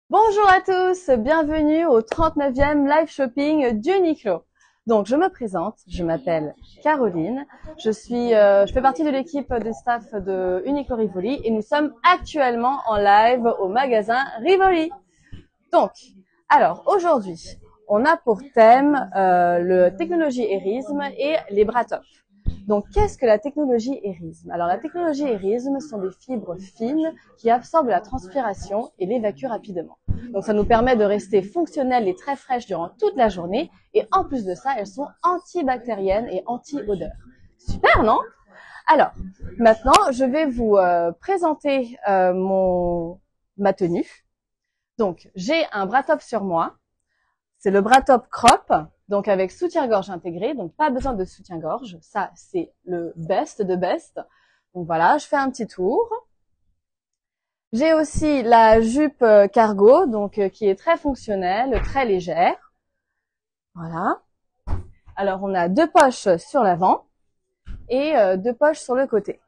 Bonjour à tous, bienvenue au 39e live shopping d'Uniqlo. Donc, je me présente, je m'appelle Caroline, je fais partie de l'équipe de staff de Uniqlo Rivoli et nous sommes actuellement en live au magasin Rivoli. Donc, alors aujourd'hui, on a pour thème le technologie Erism et les bras top. Donc, qu'est-ce que la technologie Erism? Alors, la technologie Erism sont des fibres fines qui absorbent la transpiration et l'évacuent rapidement. Donc, ça nous permet de rester fonctionnelles et très fraîches durant toute la journée. Et en plus de ça, elles sont antibactériennes et anti-odeur. Super, non? Alors, maintenant, je vais vous présenter ma tenue. Donc, j'ai un bras top sur moi. C'est le bras top crop, donc avec soutien-gorge intégré, donc pas besoin de soutien-gorge. Ça, c'est le best de best. Donc voilà, je fais un petit tour. J'ai aussi la jupe cargo, donc qui est très fonctionnelle, très légère. Voilà. Alors, on a deux poches sur l'avant et deux poches sur le côté.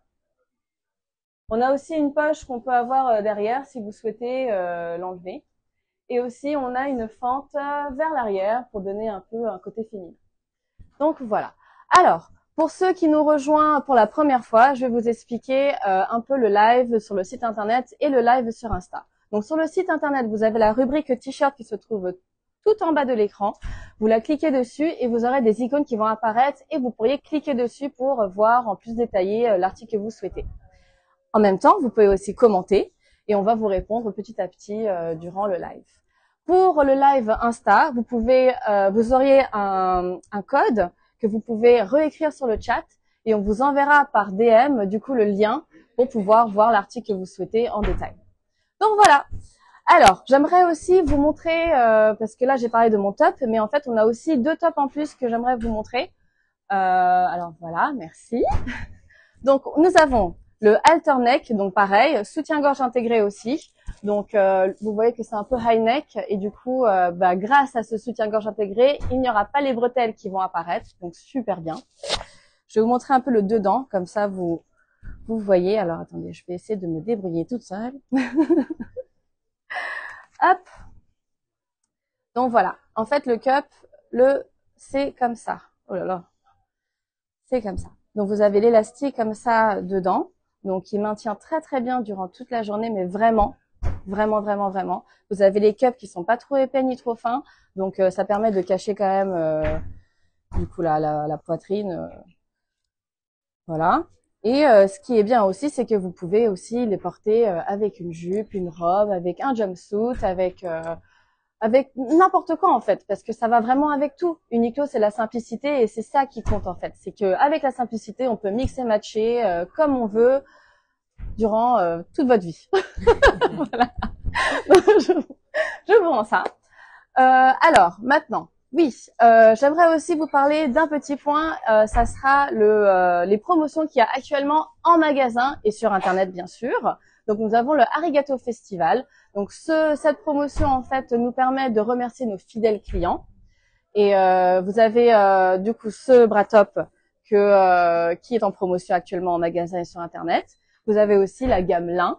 On a aussi une poche qu'on peut avoir derrière si vous souhaitez l'enlever. Et aussi, on a une fente vers l'arrière pour donner un peu un côté féminin. Donc voilà. Alors, pour ceux qui nous rejoignent pour la première fois, je vais vous expliquer un peu le live sur le site internet et le live sur Insta. Donc sur le site internet, vous avez la rubrique t-shirt qui se trouve tout en bas de l'écran. Vous la cliquez dessus et vous aurez des icônes qui vont apparaître et vous pourriez cliquer dessus pour voir en plus détaillé l'article que vous souhaitez. En même temps, vous pouvez aussi commenter et on va vous répondre petit à petit durant le live. Pour le live Insta, vous auriez un code que vous pouvez réécrire sur le chat et on vous enverra par DM du coup le lien pour pouvoir voir l'article que vous souhaitez en détail. Donc voilà. Alors, j'aimerais aussi vous montrer, parce que là j'ai parlé de mon top, mais en fait on a aussi deux tops en plus que j'aimerais vous montrer. Alors voilà, merci. Donc nous avons le halter neck, donc pareil, soutien-gorge intégré aussi. Donc vous voyez que c'est un peu high neck et du coup, grâce à ce soutien-gorge intégré, il n'y aura pas les bretelles qui vont apparaître, donc super bien. Je vais vous montrer un peu le dedans, comme ça vous voyez. Alors attendez, je vais essayer de me débrouiller toute seule. Hop. Donc voilà. En fait, le cup, c'est comme ça. Oh là là. C'est comme ça. Donc vous avez l'élastique comme ça dedans. Donc qui maintient très très bien durant toute la journée, mais vraiment, vraiment, vraiment, vraiment. Vous avez les cups qui sont pas trop épais ni trop fins. Donc ça permet de cacher quand même du coup la poitrine. Voilà. Et ce qui est bien aussi, c'est que vous pouvez aussi les porter avec une jupe, une robe, avec un jumpsuit, avec n'importe quoi en fait, parce que ça va vraiment avec tout. Uniqlo, c'est la simplicité et c'est ça qui compte en fait. C'est que avec la simplicité, on peut mixer, matcher comme on veut durant toute votre vie. Voilà. je vous rends ça. Alors maintenant, oui, j'aimerais aussi vous parler d'un petit point. Ça sera les promotions qu'il y a actuellement en magasin et sur internet bien sûr. Donc nous avons le Arigato Festival. Donc cette promotion en fait nous permet de remercier nos fidèles clients. Et vous avez du coup ce bras top qui est en promotion actuellement en magasin et sur internet. Vous avez aussi la gamme lin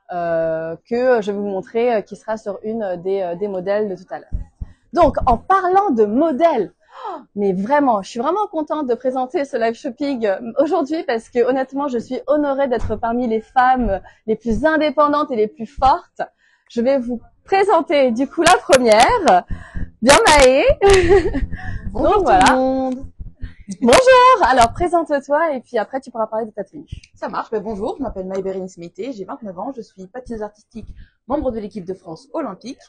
que je vais vous montrer qui sera sur une des modèles de tout à l'heure. Donc en parlant de modèles, mais vraiment, je suis vraiment contente de présenter ce live shopping aujourd'hui parce que honnêtement, je suis honorée d'être parmi les femmes les plus indépendantes et les plus fortes. Je vais vous présenter du coup la première. Bien Maë. Bonjour Donc voilà. tout le monde. Bonjour. Alors présente-toi et puis après tu pourras parler de ta tenue. Ça marche. Bonjour, je m'appelle Maïbérine Smité, j'ai 29 ans, je suis patineuse artistique, membre de l'équipe de France olympique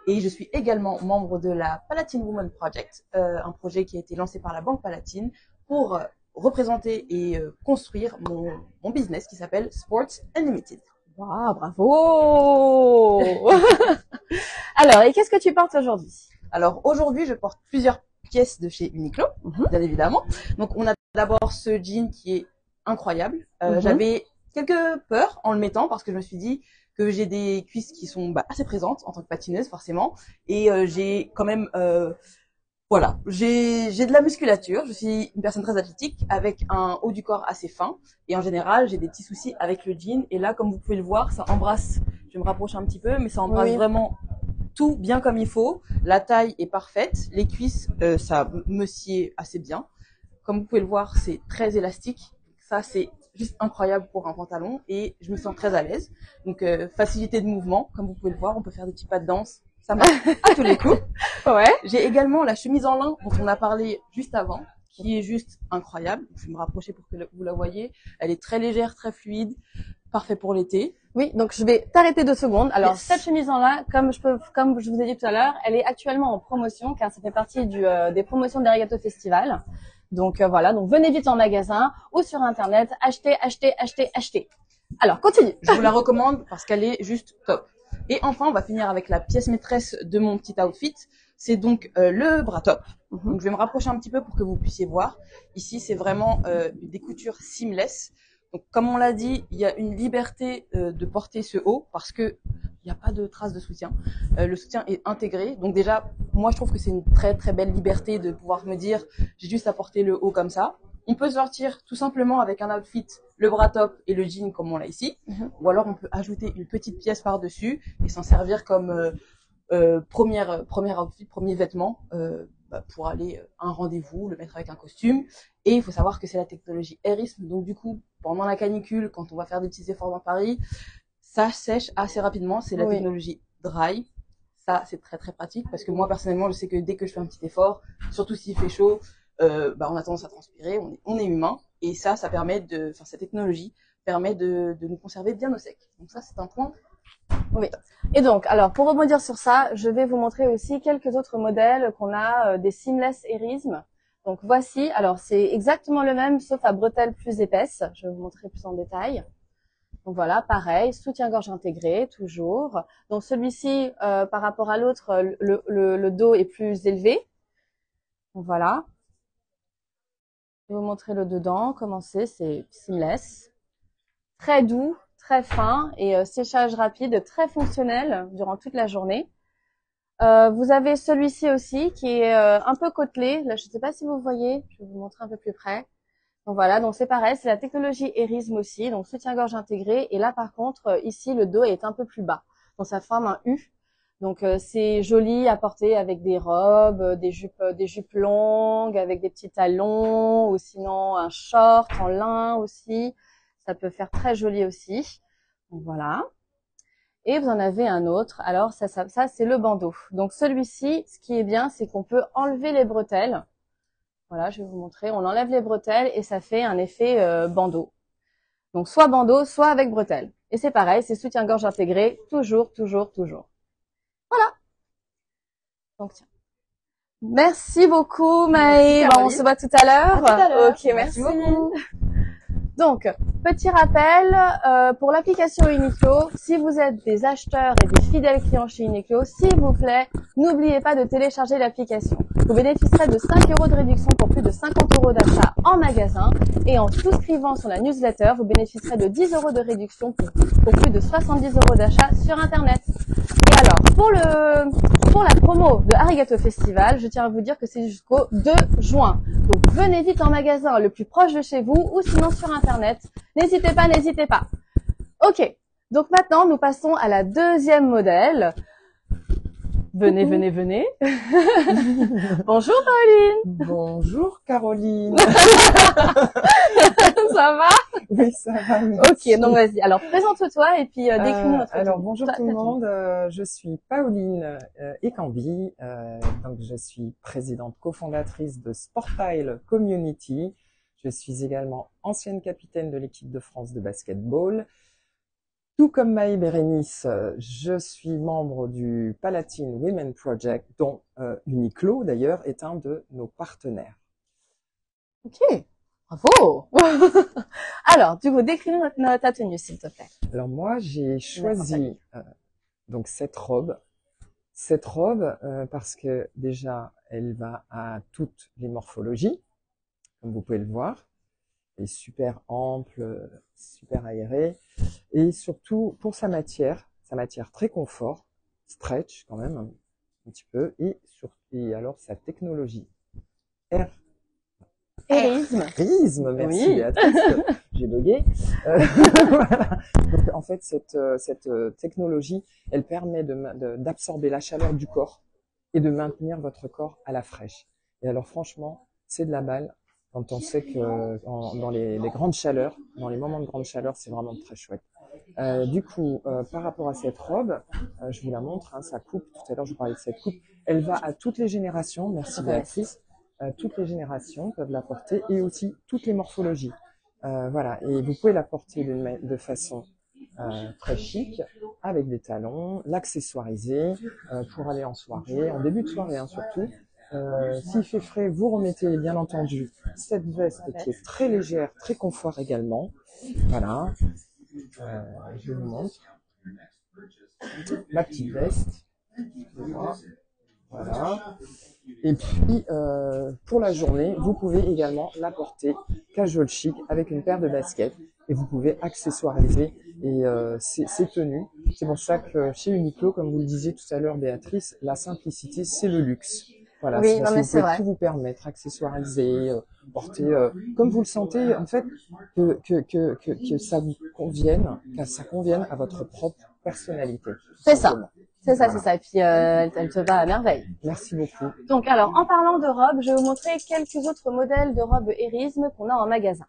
et je suis également membre de la Palatine Women Project, un projet qui a été lancé par la Banque Palatine pour représenter et construire mon business qui s'appelle Sports Unlimited. Waouh, bravo. Alors, et qu'est-ce que tu portes aujourd'hui? Alors aujourd'hui, je porte plusieurs pièces de chez Uniqlo, bien évidemment. Donc on a d'abord ce jean qui est incroyable. J'avais quelques peurs en le mettant parce que je me suis dit que j'ai des cuisses qui sont assez présentes en tant que patineuse forcément, et j'ai quand même voilà, j'ai de la musculature. Je suis une personne très athlétique avec un haut du corps assez fin et en général j'ai des petits soucis avec le jean. Et là, comme vous pouvez le voir, ça embrasse. Je vais me rapprocher un petit peu, mais ça embrasse vraiment tout bien comme il faut. La taille est parfaite. Les cuisses, ça me sied assez bien. Comme vous pouvez le voir, c'est très élastique. Ça, c'est juste incroyable pour un pantalon et je me sens très à l'aise. Donc, facilité de mouvement. Comme vous pouvez le voir, on peut faire des petits pas de danse. Ça marche à tous les coups. Ouais. J'ai également la chemise en lin dont on a parlé juste avant, qui est juste incroyable. Je vais me rapprocher pour que vous la voyez. Elle est très légère, très fluide, parfait pour l'été. Oui, donc je vais t'arrêter 2 secondes. Alors, Yes. cette chemise en lin, comme je vous ai dit tout à l'heure, elle est actuellement en promotion car ça fait partie des promotions d'Arigato Festival. Donc voilà, donc venez vite en magasin ou sur internet, achetez, achetez, achetez, achetez. Alors, continue. Je vous la recommande parce qu'elle est juste top. Et enfin, on va finir avec la pièce maîtresse de mon petit outfit. C'est donc le bras top. Donc, je vais me rapprocher un petit peu pour que vous puissiez voir. Ici, c'est vraiment des coutures seamless. Donc, comme on l'a dit, il y a une liberté de porter ce haut parce que il n'y a pas de trace de soutien. Le soutien est intégré. Donc déjà, moi, je trouve que c'est une très très belle liberté de pouvoir me dire, j'ai juste à porter le haut comme ça. On peut sortir tout simplement avec un outfit, le bras top et le jean comme on l'a ici. Ou alors on peut ajouter une petite pièce par-dessus et s'en servir comme premier outfit, premier vêtement pour aller à un rendez-vous, le mettre avec un costume. Et il faut savoir que c'est la technologie Airism. Donc du coup, pendant la canicule, quand on va faire des petits efforts dans Paris, ça sèche assez rapidement. C'est la technologie Dry. Ça, c'est très très pratique parce que moi personnellement, je sais que dès que je fais un petit effort, surtout s'il fait chaud, on a tendance à transpirer, on est humain, et ça permet cette technologie permet de nous conserver bien au sec. Donc ça, c'est un point. Oui. Et donc, alors, pour rebondir sur ça, je vais vous montrer aussi quelques autres modèles qu'on a des seamless Airism. Donc voici, alors c'est exactement le même sauf à bretelles plus épaisses. Je vais vous montrer plus en détail. Donc voilà, pareil, soutien-gorge intégré, toujours. Donc celui-ci, par rapport à l'autre, le dos est plus élevé. Donc voilà. Je vais vous montrer le dedans, comment c'est seamless. Très doux, très fin et séchage rapide, très fonctionnel durant toute la journée. Vous avez celui-ci aussi qui est un peu côtelé. Là, je ne sais pas si vous voyez, je vais vous montrer un peu plus près. Donc voilà, donc c'est pareil, c'est la technologie Airism aussi, donc soutien-gorge intégré. Et là, par contre, ici, le dos est un peu plus bas. Donc ça forme un U. Donc c'est joli à porter avec des robes, des jupes longues, avec des petits talons, ou sinon un short en lin aussi. Ça peut faire très joli aussi. Donc voilà. Et vous en avez un autre. Alors ça c'est le bandeau. Donc celui-ci, ce qui est bien, c'est qu'on peut enlever les bretelles. Voilà, je vais vous montrer. On enlève les bretelles et ça fait un effet bandeau. Donc soit bandeau, soit avec bretelles. Et c'est pareil, c'est soutien-gorge intégré, toujours, toujours, toujours. Voilà. Donc tiens. Merci beaucoup Maë. Merci, On se voit tout à l'heure. À tout à l'heure. Ok, merci. beaucoup. Donc, petit rappel, pour l'application Uniqlo, si vous êtes des acheteurs et des fidèles clients chez Uniqlo, s'il vous plaît, n'oubliez pas de télécharger l'application. Vous bénéficierez de 5 € de réduction pour plus de 50 € d'achat en magasin et en souscrivant sur la newsletter, vous bénéficierez de 10 € de réduction pour plus de 70 € d'achat sur Internet. Et alors, pour la promo de Arigato Festival, je tiens à vous dire que c'est jusqu'au 2 juin. Donc, venez vite en magasin le plus proche de chez vous ou sinon sur Internet. N'hésitez pas, n'hésitez pas. Ok. Donc maintenant, nous passons à la deuxième modèle. Venez, venez, venez. Bonjour Pauline. Bonjour Caroline. Ça va? Oui, ça va. Merci. Ok, donc vas-y. Alors présente-toi et puis décris-nous notre Alors tenue. bonjour tout le monde. Je suis Pauline Ekambi. Donc je suis présidente cofondatrice de Sportile Community. Je suis également ancienne capitaine de l'équipe de France de basketball. Tout comme Maë Bérénice, je suis membre du Palatine Women Project, dont Uniqlo d'ailleurs est un de nos partenaires. Ok, bravo. Alors, du coup, décris-nous ta tenue, s'il te plaît. Alors moi, j'ai choisi donc cette robe parce que déjà, elle va à toutes les morphologies, comme vous pouvez le voir. Elle est super ample, super aérée. Et surtout, pour sa matière très confort, stretch quand même, un petit peu, et alors sa technologie Hérisme. Hérisme, merci Oui. Béatrice, j'ai bugué. Voilà. Donc en fait, cette technologie, elle permet d'absorber la chaleur du corps et de maintenir votre corps à la fraîche. Et alors franchement, c'est de la balle quand on sait que dans les grandes chaleurs, dans les moments de grande chaleur, c'est vraiment très chouette. Du coup, par rapport à cette robe, je vous la montre, hein, sa coupe, tout à l'heure je vous parlais de cette coupe, elle va à toutes les générations, merci Béatrice, toutes les générations peuvent la porter et aussi toutes les morphologies. Voilà, et vous pouvez la porter de façon très chic, avec des talons, l'accessoiriser pour aller en soirée, en début de soirée hein, surtout. S'il fait frais, vous remettez bien entendu cette veste qui est très légère, très confort également. Voilà, je vous montre ma petite veste. Voilà. Et puis pour la journée, vous pouvez également la porter casual chic avec une paire de baskets et vous pouvez accessoiriser et ces tenues. C'est pour ça que chez Uniqlo, comme vous le disiez tout à l'heure Béatrice, la simplicité c'est le luxe. Voilà, Oui, parce non, mais que vous c'est pouvez vrai. tout vous permettre, accessoiriser, porter comme vous le sentez, en fait, que ça vous convienne, que ça convienne à votre propre personnalité. C'est ça. Simplement. C'est ça, Voilà. c'est ça. Et puis, elle te va à merveille. Merci beaucoup. Donc, alors, en parlant de robes, je vais vous montrer quelques autres modèles de robes hérisme qu'on a en magasin.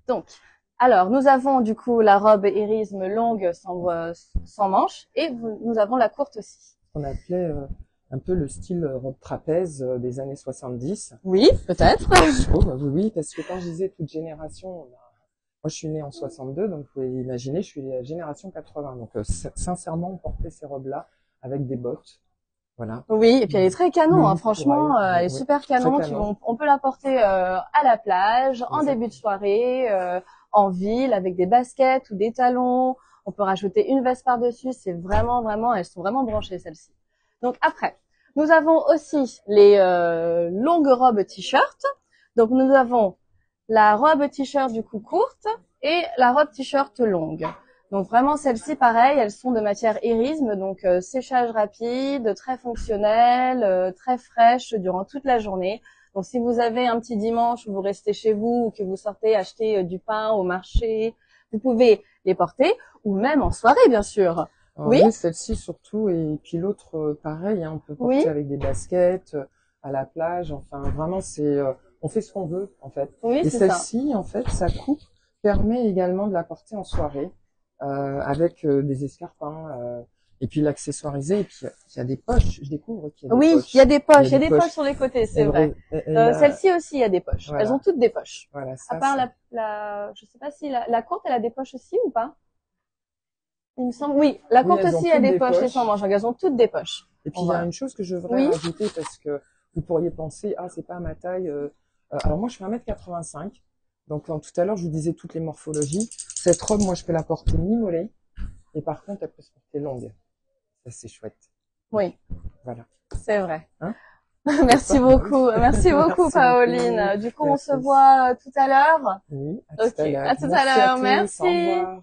Donc, alors, nous avons du coup la robe hérisme longue sans manches et nous avons la courte aussi. On appelait un peu le style robe trapèze des années 70. Oui, peut-être. Oui, parce que quand je disais toute génération, moi je suis née en 62, donc vous pouvez imaginer, je suis la génération 80. Donc sincèrement, on portait ces robes-là avec des bottes. Voilà. Oui, et puis elle est très canon, hein, Oui, franchement, elle est super canon. On peut la porter à la plage, en début de soirée, en ville, avec des baskets ou des talons. On peut rajouter une veste par-dessus. C'est vraiment, elles sont vraiment branchées celles-ci. Donc après, nous avons aussi les longues robes t-shirt. Donc nous avons la robe t-shirt du coup courte et la robe t-shirt longue. Donc vraiment celles-ci pareil, elles sont de matière hérisme, donc séchage rapide, très fonctionnel, très fraîche durant toute la journée. Donc si vous avez un petit dimanche où vous restez chez vous ou que vous sortez acheter du pain au marché, vous pouvez les porter ou même en soirée bien sûr. Oui, celle-ci surtout et puis l'autre pareil, hein, on peut porter avec des baskets à la plage. Enfin vraiment c'est on fait ce qu'on veut en fait. Oui, et celle-ci en fait sa coupe permet également de la porter en soirée. Avec des escarpins et puis l'accessoiriser et puis il y a des poches, je découvre qu'il y a des poches. Il y a des poches, il y a des poches sur les côtés, c'est vrai. Celle-ci aussi il y a des poches. Voilà. Elles ont toutes des poches. Voilà, ça, à part je sais pas si la courte elle a des poches aussi ou pas. Il me semble oui, la courte aussi a des poches et sans manches, elles ont toutes des poches. Et puis il y a une chose que je voudrais rajouter parce que vous pourriez penser c'est pas ma taille alors moi je fais 1m85. Donc tout à l'heure, je vous disais toutes les morphologies. Cette robe, moi, je peux la porter mi-mollet. Et par contre, elle peut se porter longue. Ça, c'est chouette. Oui. Voilà. C'est vrai. Hein Merci beaucoup. Merci beaucoup, Pauline. Du coup, on se voit tout à l'heure. Oui, à tout à l'heure. À tout à l'heure. Merci. Au revoir.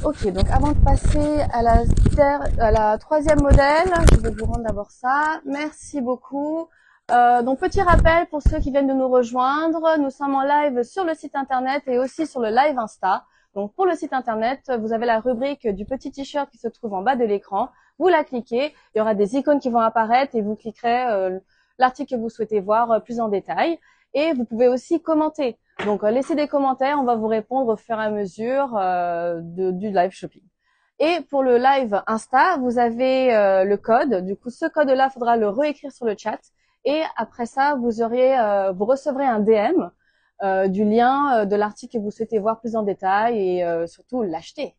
Ok, donc avant de passer à la troisième modèle, je vais vous rendre d'abord ça. Merci beaucoup. Donc petit rappel pour ceux qui viennent de nous rejoindre, nous sommes en live sur le site internet et aussi sur le live Insta. Donc pour le site internet, vous avez la rubrique du petit t-shirt qui se trouve en bas de l'écran. Vous la cliquez, il y aura des icônes qui vont apparaître et vous cliquerez l'article que vous souhaitez voir plus en détail. Et vous pouvez aussi commenter. Donc laissez des commentaires, on va vous répondre au fur et à mesure du live shopping. Et pour le live Insta, vous avez le code. Du coup, ce code-là, faudra le réécrire sur le chat. Et après ça, vous recevrez un DM du lien de l'article que vous souhaitez voir plus en détail et surtout l'acheter.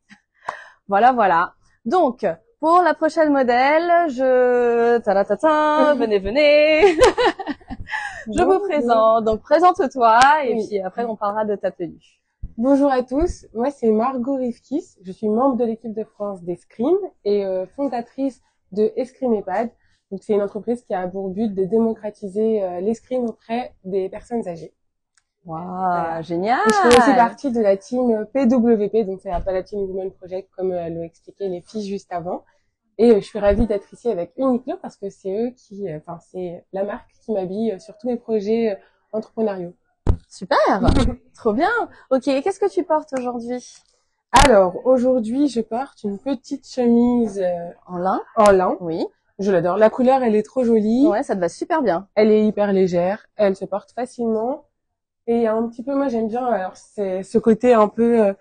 Voilà. Donc, pour la prochaine modèle, venez. Je vous présente. Donc, présente-toi et puis après, on parlera de ta tenue. Bonjour à tous. Moi, c'est Margot Rivkis. Je suis membre de l'équipe de France d'Escrime et fondatrice de Escrime EHPAD. Donc, c'est une entreprise qui a pour but de démocratiser l'escrime auprès des personnes âgées. Waouh, génial! Et je fais aussi partie de la team PWP, donc c'est pas la team Women Project comme l'ont expliqué les filles juste avant. Et je suis ravie d'être ici avec Uniqlo parce que c'est eux qui, enfin, c'est la marque qui m'habille sur tous mes projets entrepreneuriaux. Super, trop bien. Ok, qu'est-ce que tu portes aujourd'hui? Alors, aujourd'hui, je porte une petite chemise En lin? en lin. Oui. Je l'adore. La couleur, elle est trop jolie. Ouais, ça te va super bien. Elle est hyper légère. Elle se porte facilement. Et il y a un petit peu, moi, j'aime bien, alors, c'est ce côté un peu,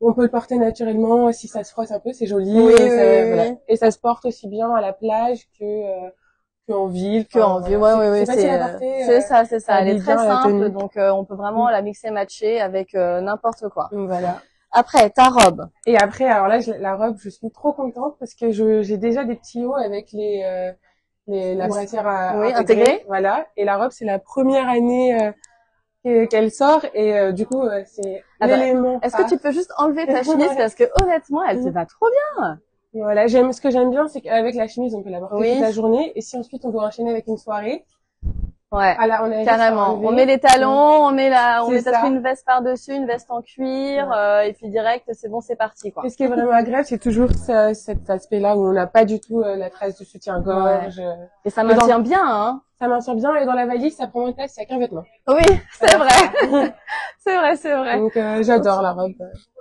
on peut le porter naturellement. Si ça se froisse un peu, c'est joli. Oui, et, oui. voilà. Et ça se porte aussi bien à la plage qu'en ville. En ville, ouais, C'est facile à porter. C'est ça. Elle est très bien la simple, tenue. donc on peut vraiment la mixer, matcher avec n'importe quoi. Donc, voilà. Après, ta robe. Et après, alors là, la robe, je suis trop contente parce que j'ai déjà des petits hauts avec la brassière intégrée. Voilà. Et la robe, c'est la première année qu'elle sort et du coup, c'est l'élément. Est-ce que tu peux juste enlever ta chemise parce que honnêtement, elle te va trop bien. Voilà, ce que j'aime bien, c'est qu'avec la chemise, on peut la porter toute la journée et si ensuite on doit enchaîner avec une soirée. Ouais, voilà, carrément. On met les talons, on met peut-être une veste par-dessus, une veste en cuir, et puis direct, c'est bon, c'est parti, quoi. Et ce qui est vraiment agréable, c'est toujours cet aspect-là où on n'a pas du tout la trace de soutien-gorge. Ouais. Et ça maintient bien, hein. Ça maintient bien et dans la valise, ça prend moins de place, il n'y a qu'un vêtement. Oui, c'est vrai. C'est vrai. Donc, j'adore la robe.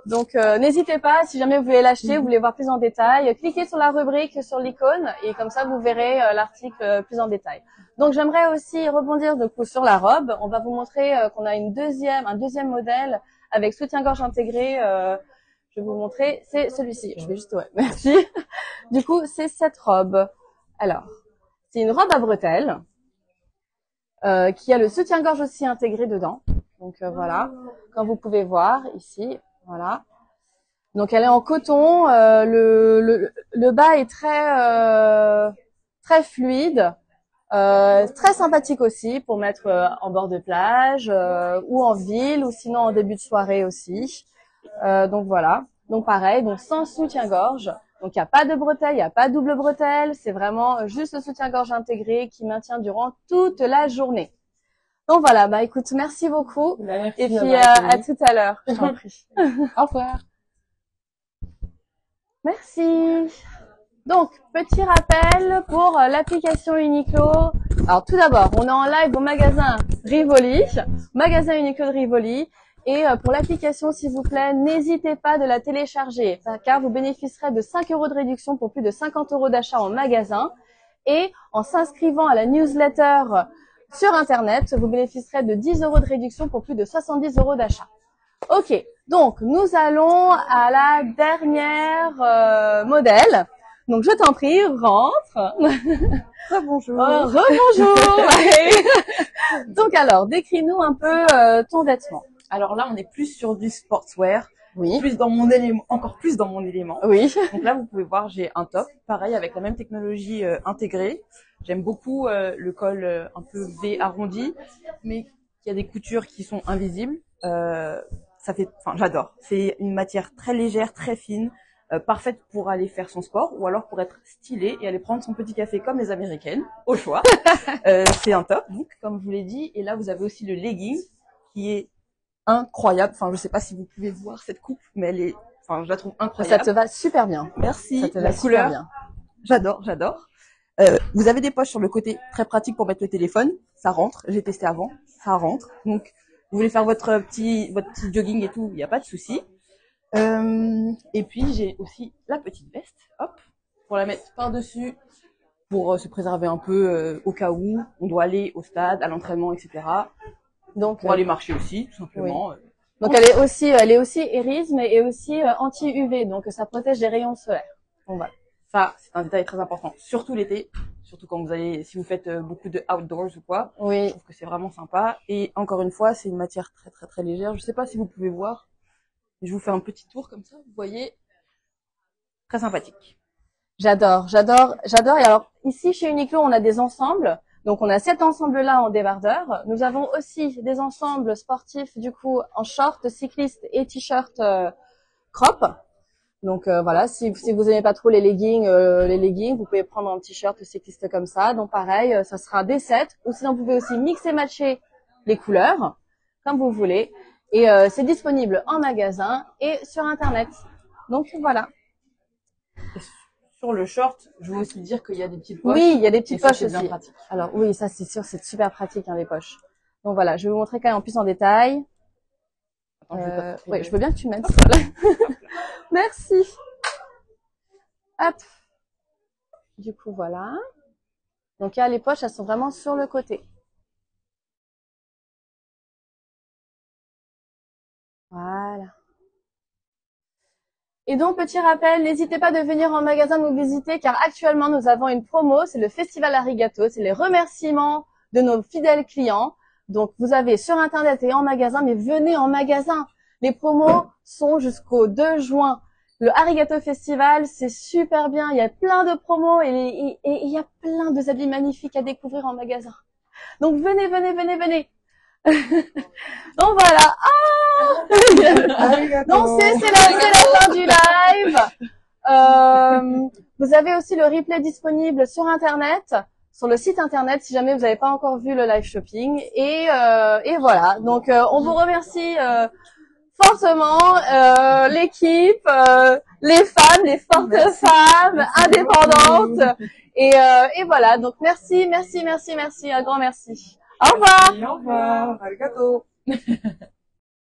Donc, n'hésitez pas, si jamais vous voulez l'acheter, vous voulez voir plus en détail, cliquez sur la rubrique, sur l'icône, et comme ça, vous verrez l'article plus en détail. Donc, j'aimerais aussi rebondir du coup sur la robe. On va vous montrer qu'on a un deuxième modèle avec soutien-gorge intégré. Je vais vous montrer, c'est celui-ci. Je vais juste, merci. Du coup, c'est cette robe. Alors, c'est une robe à bretelles qui a le soutien-gorge aussi intégré dedans. Donc voilà, comme vous pouvez voir ici, voilà. Donc elle est en coton. Le bas est très fluide. Très sympathique aussi pour mettre en bord de plage ou en ville ou sinon en début de soirée aussi. Donc voilà. Donc pareil, donc sans soutien-gorge. Donc il n'y a pas de bretelle, il n'y a pas de double bretelle. C'est vraiment juste le soutien-gorge intégré qui maintient durant toute la journée. Donc voilà, bah écoute, merci beaucoup. Merci et puis à tout à l'heure. Je t'en prie. Au revoir. Merci. Donc, petit rappel pour l'application Uniqlo. Alors, tout d'abord, on est en live au magasin Rivoli, magasin Uniqlo de Rivoli. Et pour l'application, s'il vous plaît, n'hésitez pas de la télécharger, car vous bénéficierez de 5 € de réduction pour plus de 50 € d'achat en magasin. Et en s'inscrivant à la newsletter sur Internet, vous bénéficierez de 10 € de réduction pour plus de 70 € d'achat. Ok, donc nous allons à la dernière modèle. Donc je t'en prie, rentre. Rebonjour. Rebonjour. Donc alors, décris-nous un peu ton vêtement. Alors là, on est plus sur du sportswear. Oui. Plus dans mon élément, encore plus dans mon élément. Oui. Donc là, vous pouvez voir, j'ai un top, pareil, avec la même technologie intégrée. J'aime beaucoup le col un peu V arrondi, mais qui a des coutures qui sont invisibles. J'adore. C'est une matière très légère, très fine, parfaite pour aller faire son sport ou alors pour être stylée et aller prendre son petit café comme les Américaines, au choix. C'est un top, donc, comme je vous l'ai dit. Et là, vous avez aussi le legging qui est incroyable. Enfin, je sais pas si vous pouvez voir cette coupe, mais elle est, je la trouve incroyable. Ça te va super bien. Merci. Ça te va la super couleur, bien. J'adore. Vous avez des poches sur le côté, très pratique pour mettre le téléphone. Ça rentre. J'ai testé avant. Ça rentre. Donc, vous voulez faire votre petit jogging et tout, il n'y a pas de souci. Et puis, j'ai aussi la petite veste, hop, pour la mettre par-dessus, pour se préserver un peu au cas où on doit aller au stade, à l'entraînement, etc. Donc, pour aller marcher aussi, tout simplement. Oui. Donc, elle est aussi iris, mais est aussi anti-UV, donc ça protège des rayons solaires. Bon, voilà. Ça, c'est un détail très important, surtout l'été, surtout quand si vous faites beaucoup de outdoors ou quoi. Oui. Je trouve que c'est vraiment sympa. Et encore une fois, c'est une matière très très très légère. Je sais pas si vous pouvez voir. Je vous fais un petit tour comme ça, vous voyez. Très sympathique. J'adore. Et alors, ici, chez Uniqlo, on a des ensembles. Donc, on a cet ensemble-là en débardeur. Nous avons aussi des ensembles sportifs, du coup, en short, cycliste et t-shirt crop. Donc voilà, si vous aimez pas trop les leggings, vous pouvez prendre un t-shirt cycliste comme ça. Donc pareil, ça sera des sets. Ou sinon, vous pouvez aussi mixer, matcher les couleurs, comme vous voulez. Et c'est disponible en magasin et sur Internet. Donc voilà. sur le short, je veux aussi dire qu'il y a des petites poches. Oui, il y a des petites et ça, poches c'est bien aussi. pratique. Alors oui, ça c'est sûr, c'est super pratique hein, les poches. Donc voilà, je vais vous montrer quand même en plus en détail. Attends, je vais pas te Oui, je veux bien que tu m'aides. Merci. Hop. Du coup, voilà. Donc là, les poches, elles sont vraiment sur le côté. Voilà. Et donc, petit rappel, n'hésitez pas de venir en magasin nous visiter car actuellement, nous avons une promo, c'est le Festival Arigato, c'est les remerciements de nos fidèles clients. Donc, vous avez sur Internet et en magasin, mais venez en magasin. Les promos sont jusqu'au 2 juin. Le Arigato Festival, c'est super bien. Il y a plein de promos et il y a plein de habits magnifiques à découvrir en magasin. Donc, venez, venez, venez, venez. Donc, voilà. Donc, c'est la fin du live. Vous avez aussi le replay disponible sur Internet, sur le site Internet, si jamais vous n'avez pas encore vu le live shopping. Et voilà. Donc, on vous remercie fortement, l'équipe, les femmes, les fortes femmes indépendantes. Et voilà. Donc, merci, merci, merci, merci. Un grand merci. Au revoir. Au revoir. Arigato.